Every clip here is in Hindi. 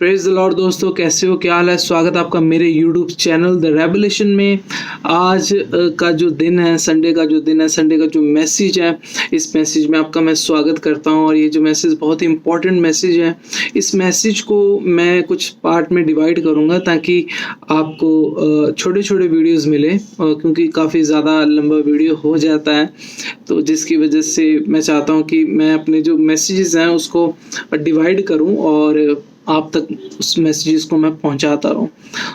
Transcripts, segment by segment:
प्रेज द लॉर्ड दोस्तों, कैसे हो, क्या हाल है। स्वागत है आपका मेरे यूट्यूब चैनल द रेवलेशन में। आज का जो दिन है, संडे का जो दिन है, संडे का जो मैसेज है, इस मैसेज में आपका मैं स्वागत करता हूं। और ये जो मैसेज बहुत ही इंपॉर्टेंट मैसेज है। इस मैसेज को मैं कुछ पार्ट में डिवाइड करूंगा ताकि आपको छोटे छोटे वीडियोस मिले, क्योंकि काफ़ी ज़्यादा लंबा वीडियो हो जाता है। तो जिसकी वजह से मैं चाहता हूँ कि मैं अपने जो मैसेजेस हैं उसको डिवाइड करूँ और आप तक उस मैसेजेस को मैं पहुंचाता रहूं।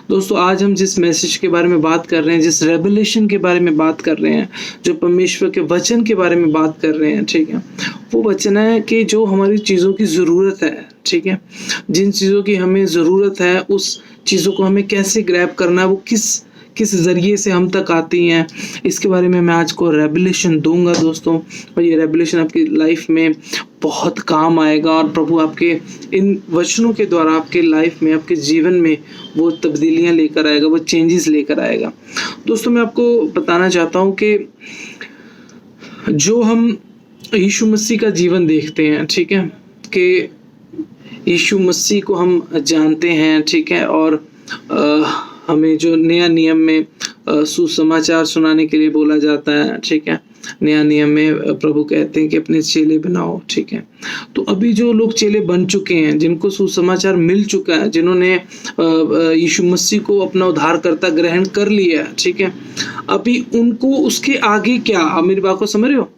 दोस्तों, आज हम जिस मैसेज के बारे में बात कर रहे हैं, जिस रेवलेशन के बारे में बात कर रहे हैं, जो परमेश्वर के वचन के बारे में बात कर रहे हैं, ठीक है, वो वचन है कि जो हमारी चीज़ों की ज़रूरत है, ठीक है, जिन चीज़ों की हमें ज़रूरत है उस चीज़ों को हमें कैसे ग्रैब करना है, वो किस ज़रिए से हम तक आती हैं, इसके बारे में मैं आज को रेवलेशन दूंगा दोस्तों। और ये रेवलेशन आपकी लाइफ में बहुत काम आएगा और प्रभु आपके इन वचनों के द्वारा आपके लाइफ में, आपके जीवन में वो तब्दीलियां लेकर आएगा, वो चेंजेस लेकर आएगा। दोस्तों, मैं आपको बताना चाहता हूँ कि जो हम यीशु मसीह का जीवन देखते हैं, ठीक है, कि यीशु मसीह को हम जानते हैं, ठीक है, और हमें जो नया नियम में सुसमाचार सुनाने के लिए बोला जाता है, ठीक है, नया नियम में प्रभु कहते हैं कि अपने चेले बनाओ, ठीक है। तो अभी जो लोग चेले बन चुके हैं, जिनको सुसमाचार मिल चुका है, जिन्होंने यीशु मसीह को अपना उद्धारकर्ता ग्रहण कर लिया है, ठीक है, अभी उनको उसके आगे क्या, आप मेरी बात को समझ रहे हो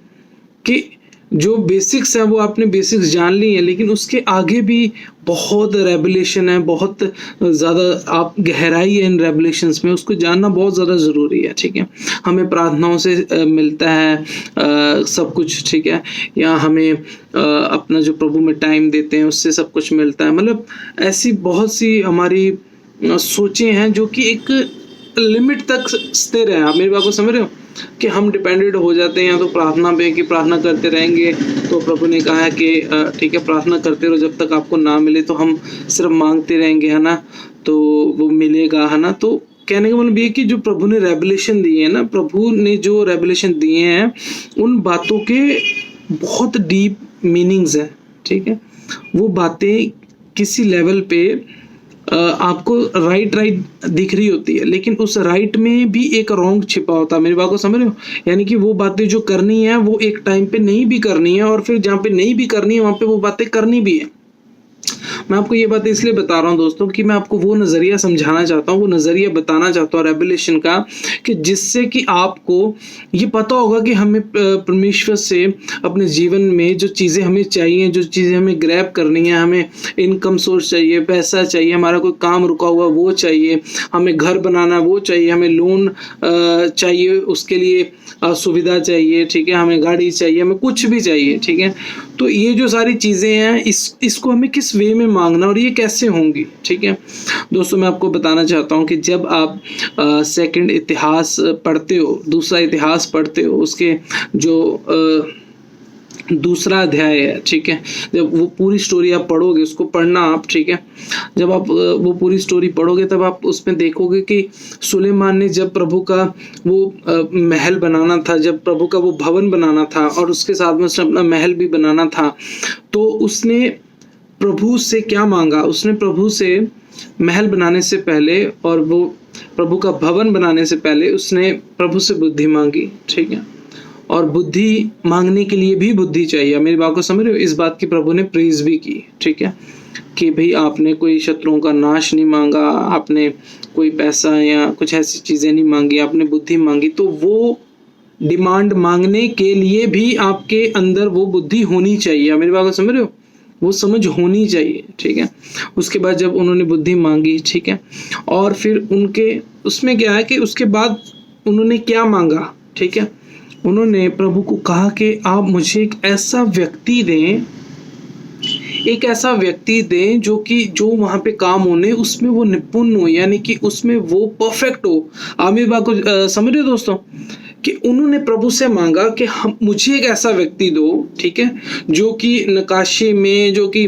कि जो बेसिक्स है वो आपने बेसिक्स जान ली है, लेकिन उसके आगे भी बहुत रेवलेशन है, बहुत ज़्यादा आप गहराई है इन रेवलेशंस में, उसको जानना बहुत ज़्यादा ज़रूरी है, ठीक है। हमें प्रार्थनाओं से मिलता है सब कुछ, ठीक है, या हमें अपना जो प्रभु में टाइम देते हैं उससे सब कुछ मिलता है। मतलब ऐसी बहुत सी हमारी सोचें हैं जो कि एक लिमिट तक स्थिर है। आप मेरी बात को समझ रहे हो कि हम डिपेंडेंट हो जाते हैं तो प्रार्थना पे कि प्रार्थना करते रहेंगे। तो प्रभु ने कहा है कि ठीक है, प्रार्थना करते रहो जब तक आपको ना मिले, तो हम सिर्फ मांगते रहेंगे, है ना, तो वो मिलेगा, है ना। तो कहने का मतलब ये कि जो प्रभु ने रेवलेशन दिए हैं ना, प्रभु ने जो रेवलेशन दिए हैं उन बातों के बहुत डीप मीनिंग्स हैं, ठीक है। वो बातें किसी लेवल पे आपको राइट दिख रही होती है, लेकिन उस राइट में भी एक रॉन्ग छिपा होता है। मेरी बात को समझ रहे हो, यानी कि वो बातें जो करनी है वो एक टाइम पे नहीं भी करनी है, और फिर जहाँ पे नहीं भी करनी है वहाँ पे वो बातें करनी भी है। मैं आपको ये बात इसलिए बता रहा हूँ दोस्तों कि मैं आपको वो नज़रिया समझाना चाहता हूँ, वो नज़रिया बताना चाहता हूँ रेवलेशन का, कि जिससे कि आपको ये पता होगा कि हमें परमेश्वर से अपने जीवन में जो चीज़ें हमें चाहिए, जो चीज़ें हमें ग्रैब करनी है, हमें इनकम सोर्स चाहिए, पैसा चाहिए, हमारा कोई काम रुका हुआ वो चाहिए, हमें घर बनाना वो चाहिए, हमें लोन चाहिए, उसके लिए सुविधा चाहिए, ठीक है, हमें गाड़ी चाहिए, हमें कुछ भी चाहिए, ठीक है। तो ये जो सारी चीज़ें हैं इसको हमें किस वे में मांगना और ये कैसे होंगी, ठीक है। दोस्तों, मैं आपको बताना चाहता हूँ कि जब आप सेकंड इतिहास पढ़ते हो, दूसरा इतिहास पढ़ते हो, उसके जो दूसरा अध्याय है, ठीक है, जब वो पूरी स्टोरी आप पढ़ोगे, उसको पढ़ना आप, ठीक है, जब आप वो पूरी स्टोरी पढ़ोगे तब आप उसमें देखोगे कि सुलेमान ने जब प्रभु का वो महल बनाना था, जब प्रभु का वो भवन बनाना था और उसके साथ में उसने अपना महल भी बनाना था, तो उसने प्रभु से क्या मांगा। उसने प्रभु से महल बनाने से पहले और वो प्रभु का भवन बनाने से पहले उसने प्रभु से बुद्धि मांगी, ठीक है। और बुद्धि मांगने के लिए भी बुद्धि चाहिए, मेरी बात को समझ रहे हो। इस बात की प्रभु ने प्रेज भी की, ठीक है, कि भाई आपने कोई शत्रुओं का नाश नहीं मांगा, आपने कोई पैसा या कुछ ऐसी चीज़ें नहीं मांगी, आपने बुद्धि मांगी। तो वो डिमांड मांगने के लिए भी आपके अंदर वो बुद्धि होनी चाहिए, मेरी बात को समझ रहे हो, वो समझ होनी चाहिए, ठीक है। उसके बाद जब उन्होंने बुद्धि मांगी, ठीक है, और फिर उनके उसमें क्या है कि उसके बाद उन्होंने क्या मांगा, ठीक है, उन्होंने प्रभु को कहा कि आप मुझे एक ऐसा व्यक्ति दें जो वहाँ पे काम होने उसमें वो निपुण हो, यानी कि उसमें वो परफेक्ट हो। आप मेरी बात को समझ रहे हो दोस्तों, कि उन्होंने प्रभु से मांगा कि हम मुझे एक ऐसा व्यक्ति दो, ठीक है, जो कि नक्काशी में, जो कि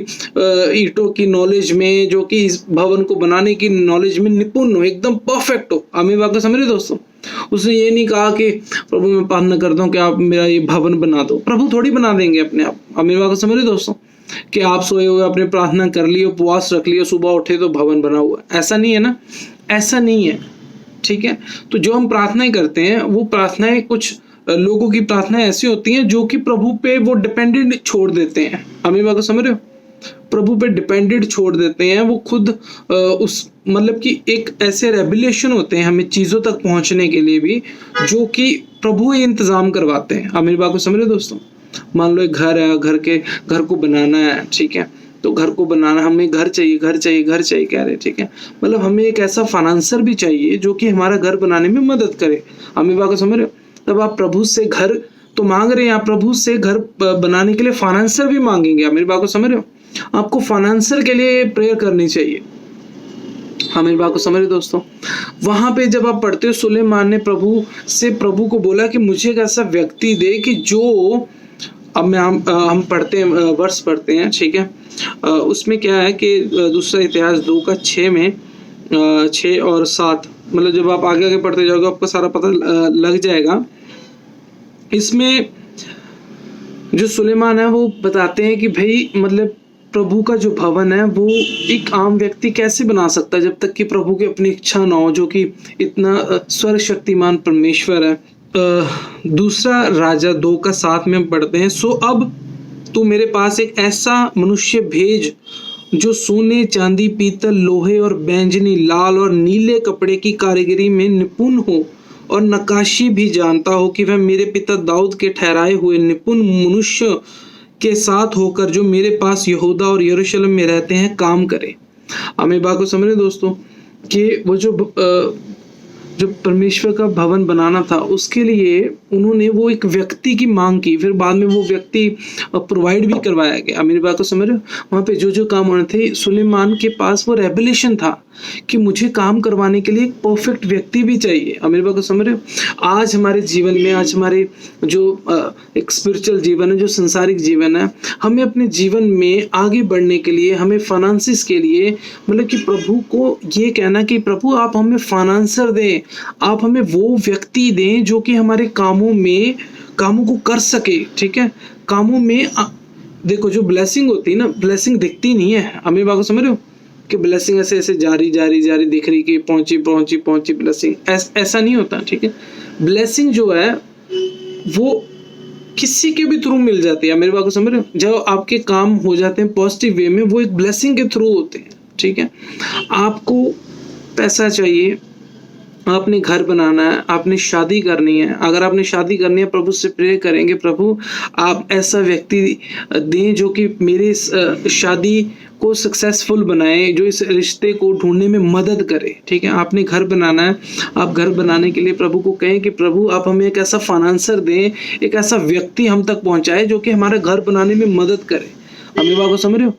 ईंटों की नॉलेज में, जो कि इस भवन को बनाने की नॉलेज में निपुण हो, एकदम परफेक्ट हो। आप मेरी बात को समझ रहे दोस्तों। उसने ये नहीं कहा कि प्रभु मैं प्रार्थना करता हूँ कि आप मेरा ये भवन बना दो। प्रभु थोड़ी बना देंगे अपने आप मेरी बात को समझ रहे दोस्तों। कि आप सोए हुए आपने प्रार्थना कर ली, उपवास रख लिया, सुबह उठे तो भवन बना हुआ, ऐसा नहीं है ना, ऐसा नहीं है, ठीक है। तो जो हम प्रार्थनाएं करते हैं वो प्रार्थनाएं, कुछ लोगों की प्रार्थनाएं ऐसी होती हैं जो कि प्रभु पे वो डिपेंडेंट छोड़ देते हैं। आप मेरी बात को समझ रहे हो? प्रभु पे डिपेंडेंट छोड़ देते हैं, वो खुद उस मतलब कि एक ऐसे रेवलेशन होते हैं हमें चीज़ों तक पहुंचने के लिए भी, जो कि प्रभु ही इंतजाम करवाते हैं। आप मेरी बात को समझ रहे हो दोस्तों? मान लो एक घर है, घर को बनाना है, ठीक है, तो घर को बनाना, हमें घर चाहिए घर चाहिए घर चाहिए कह रहे, ठीक है, मतलब हमें एक ऐसा फाइनेंसर भी चाहिए जो कि हमारा घर बनाने में मदद करे। आप मेरी बात को समझ रहे हो? तब आप प्रभु से घर तो मांग रहे हैं, आप प्रभु से घर बनाने के लिए फाइनेंसर भी मांगेंगे। आप मेरी बात को समझ रहे हो? आपको फाइनेंसर के लिए प्रेयर करनी चाहिए। हाँ, मेरी बात को समझ रहे दोस्तों? वहां पे जब आप पढ़ते हो, सुलेमान ने प्रभु को बोला कि मुझे एक ऐसा व्यक्ति दे कि जो, अब हम पढ़ते हैं, वर्ष पढ़ते हैं, ठीक है, उसमें क्या है कि दूसरा इतिहास 2:6 में 6 और 7, मतलब जब आप आगे आगे पढ़ते जाओगे आपको सारा पता लग जाएगा। इसमें जो सुलेमान है वो बताते हैं कि भाई मतलब प्रभु का जो भवन है वो एक आम व्यक्ति कैसे बना सकता है जब तक कि प्रभु की अपनी इच्छा ना हो, जो कि इतना सर्वशक्तिमान परमेश्वर है। दूसरा राजा 2:7 में हम पढ़ते हैं, सो अब तू मेरे पास एक ऐसा मनुष्य भेज जो सोने, चांदी, पीतल, लोहे और बैंजनी, लाल और नीले कपड़े की कारीगरी में निपुण हो और नक्काशी भी जानता हो, कि वह मेरे पिता दाऊद के ठहराए हुए निपुण मनुष्य के साथ होकर जो मेरे पास यहूदा और यरूशलेम में रहते हैं काम करे। आप मेरी बात को समझ रहे दोस्तों कि वो जो परमेश्वर का भवन बनाना था उसके लिए उन्होंने वो एक व्यक्ति की मांग की, फिर बाद में वो व्यक्ति प्रोवाइड भी करवाया गया। मेरी बात को समझ रहे हो? वहाँ पे जो काम होने थे, सुलेमान के पास वो रेवलेशन था कि मुझे काम करवाने के लिए एक परफेक्ट व्यक्ति भी चाहिए। अब मेरी बात को समझ रहे हो? आज हमारे जीवन में, आज हमारे जो एक स्पिरिचुअल जीवन है, जो संसारिक जीवन है, हमें अपने जीवन में आगे बढ़ने के लिए, हमें फाइनेंसिस के लिए, मतलब कि प्रभु को ये कहना कि प्रभु आप हमें फाइनेंसर दें, आप हमें वो व्यक्ति दें जो कि हमारे कामों को कर सके, ठीक है। कामों में देखो जो ब्लेसिंग होती है ना, ब्लेसिंग दिखती नहीं है। आप मेरी बात को समझ रहे हो कि ब्लेसिंग ऐसे ऐसे जारी दिख रही कि पहुंची ब्लेसिंग, ऐसा नहीं होता, ठीक है। ब्लेसिंग जो है वो किसी के भी थ्रू मिल जाती है। मेरी बात को समझ रहे हो? जब आपके काम हो जाते हैं पॉजिटिव वे में, वो एक ब्लेसिंग के थ्रू होते हैं, ठीक है। आपको पैसा चाहिए, आपने घर बनाना है, आपने शादी करनी है, अगर आपने शादी करनी है प्रभु से प्रे करेंगे, प्रभु आप ऐसा व्यक्ति दें जो कि मेरे शादी को सक्सेसफुल बनाए, जो इस रिश्ते को ढूंढने में मदद करे, ठीक है। आपने घर बनाना है, आप घर बनाने के लिए प्रभु को कहें कि प्रभु आप हमें एक ऐसा फाइनेंसर दें, एक ऐसा व्यक्ति हम तक पहुंचाए जो कि हमारा घर बनाने में मदद करे। आप मेरी बात को समझ रहे हो?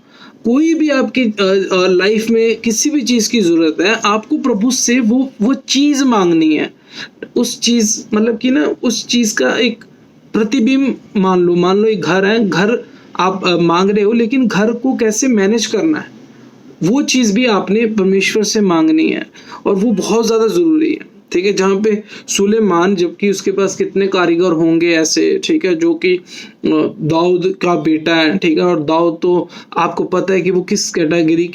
कोई भी आपकी लाइफ में किसी भी चीज़ की ज़रूरत है, आपको प्रभु से वो चीज़ मांगनी है। उस चीज़ मतलब कि ना, उस चीज़ का एक प्रतिबिंब मान लो एक घर है, घर आप मांग रहे हो, लेकिन घर को कैसे मैनेज करना है वो चीज़ भी आपने परमेश्वर से मांगनी है, और वो बहुत ज़्यादा ज़रूरी है, ठीक है। जहाँ पे सुलेमान, जबकि उसके पास कितने कारीगर होंगे ऐसे, ठीक है, जो कि दाऊद का बेटा है, ठीक है, और दाऊद तो आपको पता है कि वो किस कैटेगरी,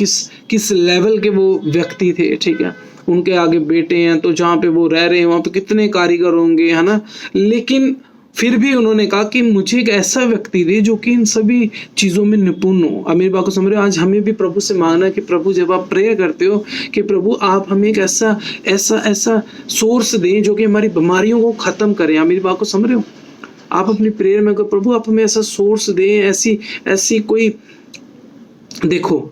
किस लेवल के वो व्यक्ति थे, ठीक है। उनके आगे बेटे हैं, तो जहाँ पे वो रह रहे हैं वहाँ पे कितने कारीगर होंगे, है ना। लेकिन फिर भी उन्होंने कहा कि मुझे एक ऐसा व्यक्ति दे जो कि इन सभी चीज़ों में निपुण हो। अब मेरी बात को समझ रहे हो? आज हमें भी प्रभु से मांगना है कि प्रभु जब आप प्रेयर करते हो कि प्रभु आप हमें एक ऐसा सोर्स दें जो कि हमारी बीमारियों को ख़त्म करें। आप मेरी बात को समझ रहे हो? आप अपनी प्रेयर में कहो प्रभु आप हमें ऐसा सोर्स दें, ऐसी कोई, देखो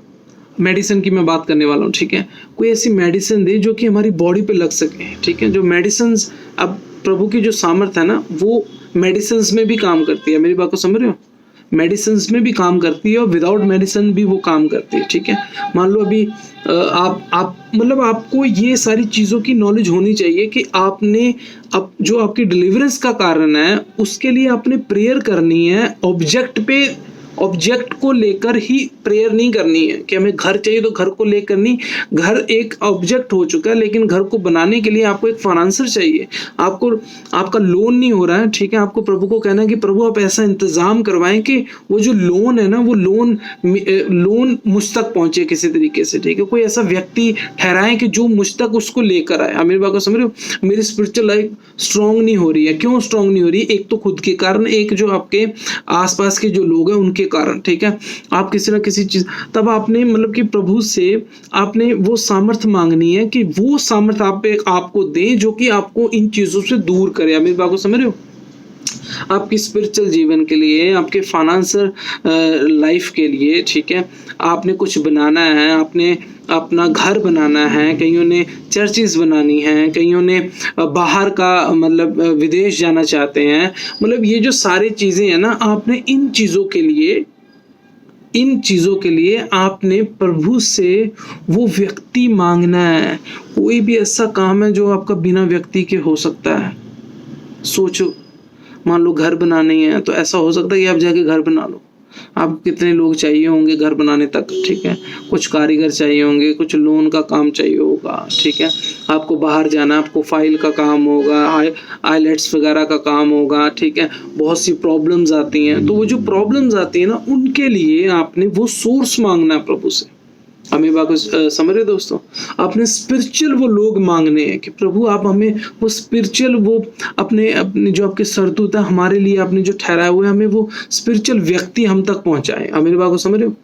मेडिसिन की मैं बात करने वाला हूँ, ठीक है, कोई ऐसी मेडिसिन दे जो कि हमारी बॉडी पे लग सके, ठीक है। जो मेडिसिन, अब प्रभु की जो सामर्थ्य है ना वो मेडिसिन में भी काम करती है। मेरी बात को समझ रहे हो? मेडिसिन में भी काम करती है और विदाउट मेडिसिन भी वो काम करती है, ठीक है। मान लो अभी आप मतलब आपको ये सारी चीज़ों की नॉलेज होनी चाहिए कि आपने अब जो आपकी डिलीवरेंस का कारण है उसके लिए आपने प्रेयर करनी है, ऑब्जेक्ट को लेकर ही प्रेयर नहीं करनी है कि हमें घर चाहिए तो घर को लेकर नहीं, घर एक ऑब्जेक्ट हो चुका है, लेकिन घर को बनाने के लिए आपको एक फाइनेंसर चाहिए। आपको आपका लोन नहीं हो रहा है, ठीक है, आपको प्रभु को कहना है कि प्रभु आप ऐसा इंतजाम करवाएं कि वो जो लोन है ना, वो लोन मुझ तक पहुंचे किसी तरीके से, ठीक है, कोई ऐसा व्यक्ति ठहराएं कि जो मुझ तक उसको लेकर आए। मेरी बात को समझ रहे हो? मेरी स्पिरिचुअल लाइफ स्ट्रांग नहीं हो रही है। क्यों स्ट्रांग नहीं हो रही? एक तो खुद के कारण, एक जो आपके आसपास के जो लोग हैं उनके कारण, ठीक है। आप किसी ना किसी चीज, तब आपने मतलब कि प्रभु से आपने वो सामर्थ्य मांगनी है कि वो सामर्थ्य आपको दे जो कि आपको इन चीजों से दूर करे। मेरी बात को समझ रहे हो? आपकी स्पिरिचुअल जीवन के लिए, आपके फाइनेंशियल लाइफ के लिए, ठीक है, आपने कुछ बनाना है, आपने अपना घर बनाना है, कईयों ने चर्चेस बनानी है, कईयों ने बाहर का मतलब विदेश जाना चाहते हैं। मतलब ये जो सारी चीज़ें हैं ना, आपने इन चीज़ों के लिए आपने प्रभु से वो व्यक्ति मांगना है। कोई भी ऐसा काम है जो आपका बिना व्यक्ति के हो सकता है। सोचो, मान लो घर बनानी है तो ऐसा हो सकता है कि आप जाके घर बना लो। आप कितने लोग चाहिए होंगे घर बनाने तक, ठीक है, कुछ कारीगर चाहिए होंगे, कुछ लोन का काम चाहिए होगा, ठीक है, आपको बाहर जाना, आपको फाइल का काम होगा, आईलेट्स वगैरह का काम होगा, ठीक है, बहुत सी प्रॉब्लम्स आती हैं। तो वो जो प्रॉब्लम्स आती है ना, उनके लिए आपने वो सोर्स मांगना है प्रभु से। हमें बात समझ रहे दोस्तों? आपने स्पिरिचुअल वो लोग मांगने हैं कि प्रभु आप हमें वो स्पिरिचुअल, वो अपने जो आपके सरदूत है हमारे लिए आपने जो ठहराए हुए, हमें वो स्पिरिचुअल व्यक्ति हम तक पहुंचाए। मेरी बात को समझ रहे हो?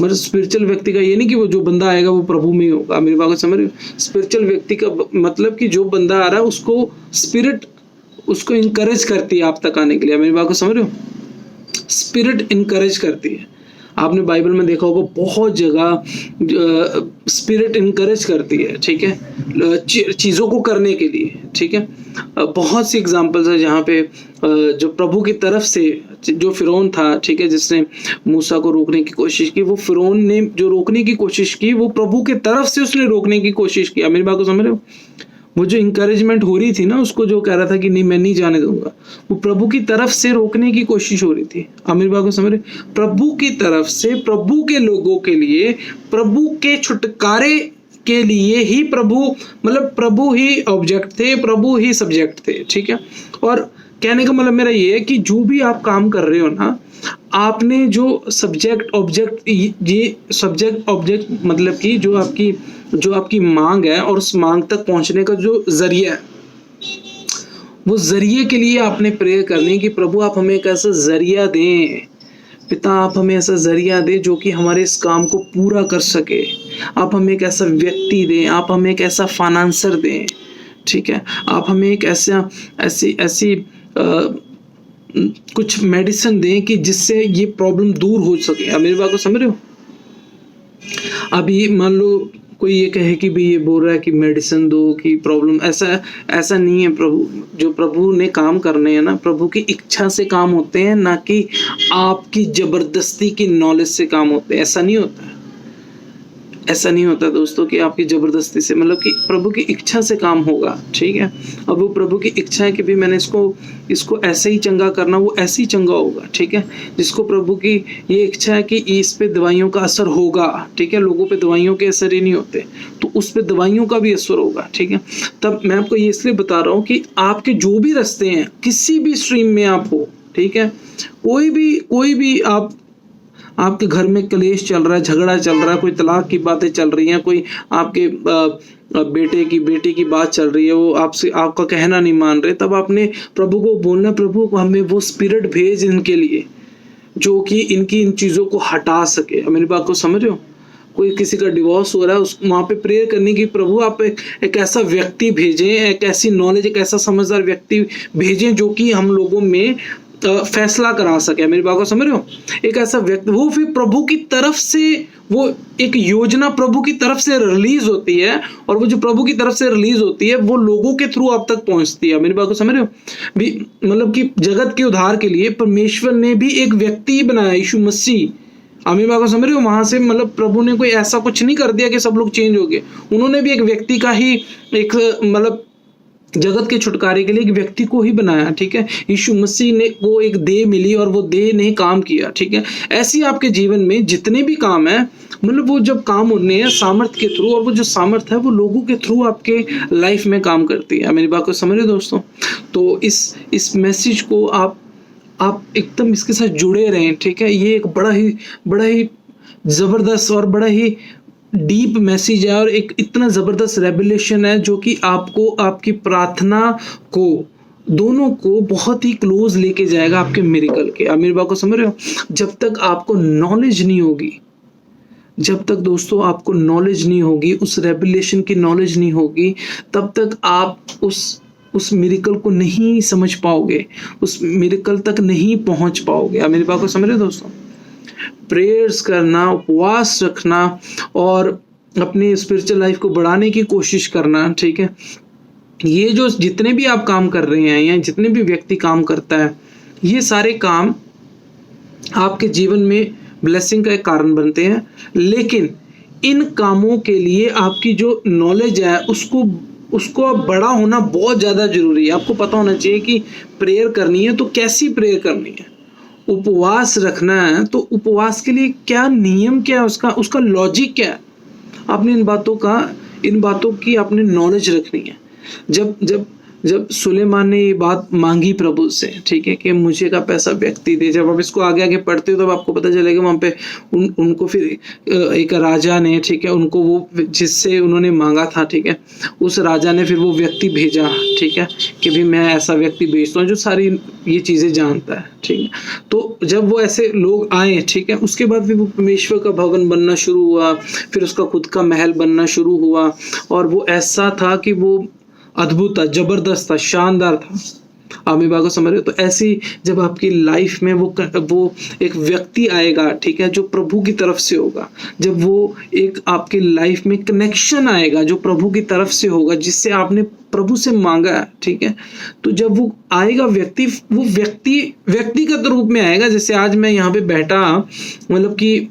मतलब स्पिरिचुअल व्यक्ति का ये नहीं कि वो जो बंदा आएगा वो प्रभु में ही होगा। मेरी बात को समझ रहे हो? स्पिरिचुअल व्यक्ति का मतलब कि जो बंदा आ रहा है उसको स्पिरिट उसको इंकरेज करती है आप तक आने के लिए। मेरी बात को समझ रहे हो? स्पिरिट इंकरेज करती है। आपने बाइबल में देखा होगा बहुत जगह स्पिरिट इनकरेज करती है, ठीक है, चीज़ों को करने के लिए, ठीक है। बहुत सी एग्जांपल्स है जहाँ पे जो प्रभु की तरफ से, जो फिरौन था, ठीक है, जिसने मूसा को रोकने की कोशिश की, वो फिरौन ने जो रोकने की कोशिश की वो प्रभु की तरफ से उसने रोकने की कोशिश की। मेरी बात को समझ रहे हो? वो जो इंकरेजमेंट हो रही थी ना, उसको जो कह रहा था कि नहीं मैं नहीं जाने दूंगा, वो प्रभु की तरफ से रोकने की कोशिश हो रही थी। आमिर बाबू समझ रहे? प्रभु की तरफ से, प्रभु के लोगों के लिए, प्रभु के छुटकारे के लिए ही प्रभु, मतलब प्रभु ही ऑब्जेक्ट थे, प्रभु ही सब्जेक्ट थे, ठीक है। और कहने का मतलब मेरा ये है कि जो भी आप काम कर रहे हो ना, आपने जो सब्जेक्ट ऑब्जेक्ट, ये सब्जेक्ट ऑब्जेक्ट मतलब कि जो आपकी मांग है और उस मांग तक पहुंचने का जो जरिया है, वो जरिए के लिए आपने प्रेयर करनी कि प्रभु आप हमें एक ऐसा जरिया दें, पिता आप हमें ऐसा जरिया दें जो कि हमारे इस काम को पूरा कर सके। आप हमें एक ऐसा व्यक्ति दें, आप हमें एक ऐसा फाइनेंसर दें, ठीक है, आप हमें एक ऐसी कुछ मेडिसिन दें कि जिससे ये प्रॉब्लम दूर हो सके। आप मेरी बात को समझ रहे हो? अभी मान लो कोई ये कहे कि भाई ये बोल रहा है कि मेडिसिन दो कि प्रॉब्लम, ऐसा नहीं है। जो प्रभु ने काम करने हैं ना, प्रभु की इच्छा से काम होते हैं, ना कि आपकी जबरदस्ती की नॉलेज से काम होते हैं। ऐसा नहीं होता है, ऐसा नहीं होता दोस्तों कि आपकी जबरदस्ती से, मतलब कि प्रभु की इच्छा से काम होगा, ठीक है। अब वो प्रभु की इच्छा है कि भी मैंने इसको ऐसे ही चंगा करना, वो ऐसे ही चंगा होगा, ठीक है। जिसको प्रभु की ये इच्छा है कि इस पे दवाइयों का असर होगा, ठीक है, लोगों पे दवाइयों के असर ही नहीं होते, तो उस पे दवाइयों का भी असर होगा, ठीक है। तब मैं आपको ये इसलिए बता रहा हूँ कि आपके जो भी रास्ते हैं, किसी भी स्ट्रीम में आप हो, ठीक है, कोई भी आपके घर में कलेश चल रहा है, झगड़ा चल रहा है, कोई तलाक की बातें चल रही हैं, कोई आपके बेटी की बात चल रही है, वो आपका कहना नहीं मान रहे, तब आपने प्रभु को बोलना, प्रभु हमें वो स्पिरिट भेज इनके लिए जो कि इनकी इन चीज़ों को हटा सके। मेरी बात को समझ रहे हो? कोई किसी का डिवोर्स हो रहा है, वहाँ पे प्रेयर करने की, प्रभु आप एक ऐसा व्यक्ति भेजें, एक ऐसी नॉलेज, एक ऐसा समझदार व्यक्ति भेजें जो कि हम लोगों में फैसला करा सके। मेरी बात को समझ रहे हो? एक ऐसा व्यक्ति, वो फिर प्रभु की तरफ से, वो एक योजना प्रभु की तरफ से रिलीज होती है, और वो जो प्रभु की तरफ से रिलीज होती है वो लोगों के थ्रू आप तक पहुंचती है। मेरी बात को समझ रहे हो? भी मतलब कि जगत के उद्धार के लिए परमेश्वर ने भी एक व्यक्ति बनाया, यीशु मसीह। मेरी बात को समझ रहे हो? वहां से मतलब प्रभु ने कोई ऐसा कुछ नहीं कर दिया कि सब लोग चेंज हो गए। उन्होंने भी एक व्यक्ति का ही एक मतलब जगत के छुटकारे के लिए एक व्यक्ति को ही बनाया, ठीक है। यीशु मसीह ने को एक देह मिली और वो देह ने काम किया, ठीक है। ऐसे ही आपके जीवन में जितने भी काम है, मतलब वो जब काम होने हैं सामर्थ्य के थ्रू, और वो जो सामर्थ्य है वो लोगों के थ्रू आपके लाइफ में काम करती है। मेरी बात को समझ रहे हो दोस्तों? तो इस मैसेज को आप एकदम इसके साथ जुड़े रहें, ठीक है। ये एक बड़ा ही जबरदस्त और बड़ा ही डीप मैसेज है, और एक इतना जबरदस्त रेवलेशन है जो कि आपको आपकी प्रार्थना को दोनों को बहुत ही क्लोज लेके जाएगा आपके मिरेकल के। आप मेरी बात को समझ रहे हो? जब तक आपको नॉलेज नहीं होगी, जब तक दोस्तों आपको नॉलेज नहीं होगी, उस रेवलेशन की नॉलेज नहीं होगी, तब तक आप उस मिरेकल को नहीं समझ पाओगे, उस मिरेकल तक नहीं पहुंच पाओगे। आप मेरी बात को समझ रहे हो दोस्तों? प्रेयर्स करना, उपवास रखना और अपनी स्पिरिचुअल लाइफ को बढ़ाने की कोशिश करना, ठीक है। ये जो जितने भी आप काम कर रहे हैं या जितने भी व्यक्ति काम करता है, ये सारे काम आपके जीवन में ब्लेसिंग का एक कारण बनते हैं। लेकिन इन कामों के लिए आपकी जो नॉलेज है उसको बड़ा होना बहुत ज़्यादा जरूरी है। आपको पता होना चाहिए कि प्रेयर करनी है तो कैसी प्रेयर करनी है। उपवास रखना है तो उपवास के लिए क्या नियम, क्या उसका लॉजिक क्या है। आपने इन बातों की आपने नॉलेज रखनी है। जब सुलेमान ने ये बात मांगी प्रभु से, ठीक है, कि मुझे का पैसा व्यक्ति दे, जब आप इसको आगे आगे पढ़ते हो तब आपको पता चलेगा वहाँ पे उनको फिर एक राजा ने, ठीक है, उनको वो जिससे उन्होंने मांगा था, ठीक है, उस राजा ने फिर वो व्यक्ति भेजा, ठीक है, कि भी मैं ऐसा व्यक्ति भेजता हूँ जो सारी ये चीज़ें जानता है, ठीक है। तो जब वो ऐसे लोग आए, ठीक है, उसके बाद फिर वो परमेश्वर का भवन बनना शुरू हुआ, फिर उसका खुद का महल बनना शुरू हुआ, और वो ऐसा था कि वो अद्भुत था, जबरदस्त था, शानदार था। आप मेरी बात को समझ रहे हो? तो ऐसी जब आपकी लाइफ में वो एक व्यक्ति आएगा, ठीक है, जो प्रभु की तरफ से होगा, जब वो एक आपकी लाइफ में कनेक्शन आएगा जो प्रभु की तरफ से होगा, जिससे आपने प्रभु से मांगा है, ठीक है, तो जब वो आएगा वो व्यक्तिगत रूप में आएगा। जैसे आज मैं यहाँ पे बैठा, मतलब कि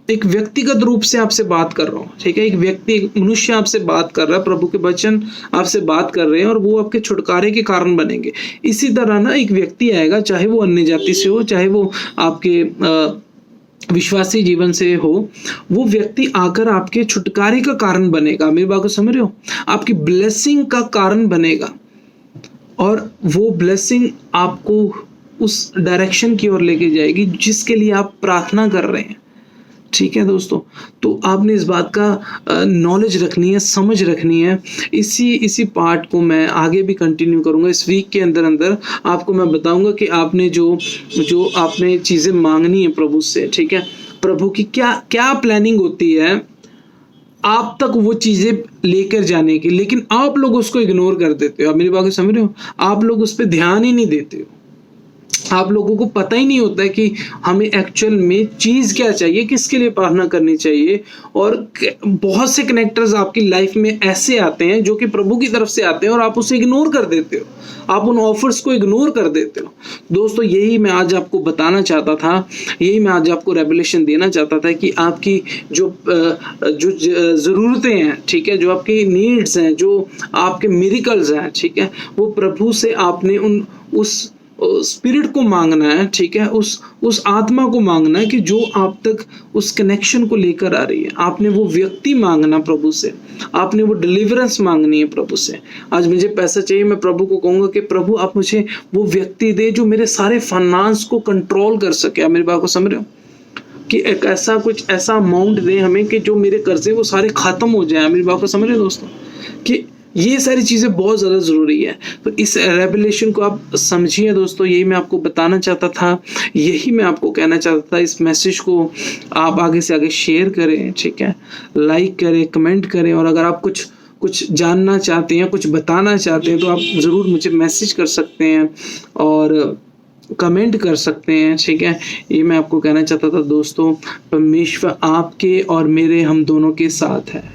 एक व्यक्तिगत रूप से आपसे बात कर रहा हूँ, ठीक है, एक मनुष्य आपसे बात कर रहा है, प्रभु के वचन आपसे बात कर रहे हैं, और वो आपके छुटकारे के कारण बनेंगे। इसी तरह ना एक व्यक्ति आएगा, चाहे वो अन्य जाति से हो, चाहे वो आपके विश्वासी जीवन से हो, वो व्यक्ति आकर आपके छुटकारे का कारण बनेगा। मेरी बात को समझ रहे हो? आपकी ब्लेसिंग का कारण बनेगा, और वो ब्लेसिंग आपको उस डायरेक्शन की ओर लेके जाएगी जिसके लिए आप प्रार्थना कर रहे हैं, ठीक है दोस्तों। तो आपने इस बात का नॉलेज रखनी है, समझ रखनी है। इसी पार्ट को मैं आगे भी कंटिन्यू करूंगा। इस वीक के अंदर आपको मैं बताऊंगा कि आपने जो आपने चीज़ें मांगनी है प्रभु से, ठीक है, प्रभु की क्या प्लानिंग होती है आप तक वो चीज़ें लेकर जाने की, लेकिन आप लोग उसको इग्नोर कर देते हो। आप मेरी बात को समझ रहे हो? आप लोग उस पर ध्यान ही नहीं देते हो। आप लोगों को पता ही नहीं होता है कि हमें एक्चुअल में चीज़ क्या चाहिए, किसके लिए प्रार्थना करनी चाहिए। और बहुत से कनेक्टर्स आपकी लाइफ में ऐसे आते हैं जो कि प्रभु की तरफ से आते हैं, और आप उसे इग्नोर कर देते हो, आप उन ऑफर्स को इग्नोर कर देते हो। दोस्तों, यही मैं आज आपको बताना चाहता था, यही मैं आज आपको रेवलेशन देना चाहता था कि आपकी जो ज़रूरतें हैं, ठीक है, जो आपकी नीड्स हैं, जो आपके मिरेकल्स हैं, ठीक है, वो प्रभु से आपने उस स्पिरिट को मांगना है, ठीक है, उस आत्मा को मांगना है कि जो आप तक उस कनेक्शन को लेकर आ रही है। आपने वो व्यक्ति मांगना प्रभु से, आपने वो डिलीवरेंस मांगनी है प्रभु से। आज मुझे पैसा चाहिए, मैं प्रभु को कहूँगा कि प्रभु आप मुझे वो व्यक्ति दे जो मेरे सारे फाइनेंस को कंट्रोल कर सके। आप मेरी बात को समझ रहे हो? कि एक ऐसा अमाउंट दे हमें कि जो मेरे कर्जे वो सारे खत्म हो जाए। मेरी बात को समझ रहे हो दोस्तों? कि ये सारी चीज़ें बहुत ज़्यादा ज़रूरी है। तो इस रेवलेशन को आप समझिए दोस्तों, यही मैं आपको बताना चाहता था, यही मैं आपको कहना चाहता था। इस मैसेज को आप आगे से आगे शेयर करें, ठीक है, लाइक करें, कमेंट करें, और अगर आप कुछ जानना चाहते हैं, कुछ बताना चाहते हैं, तो आप ज़रूर मुझे मैसेज कर सकते हैं और कमेंट कर सकते हैं, ठीक है। ये मैं आपको कहना चाहता था दोस्तों, परमेश्वर आपके और मेरे हम दोनों के साथ है।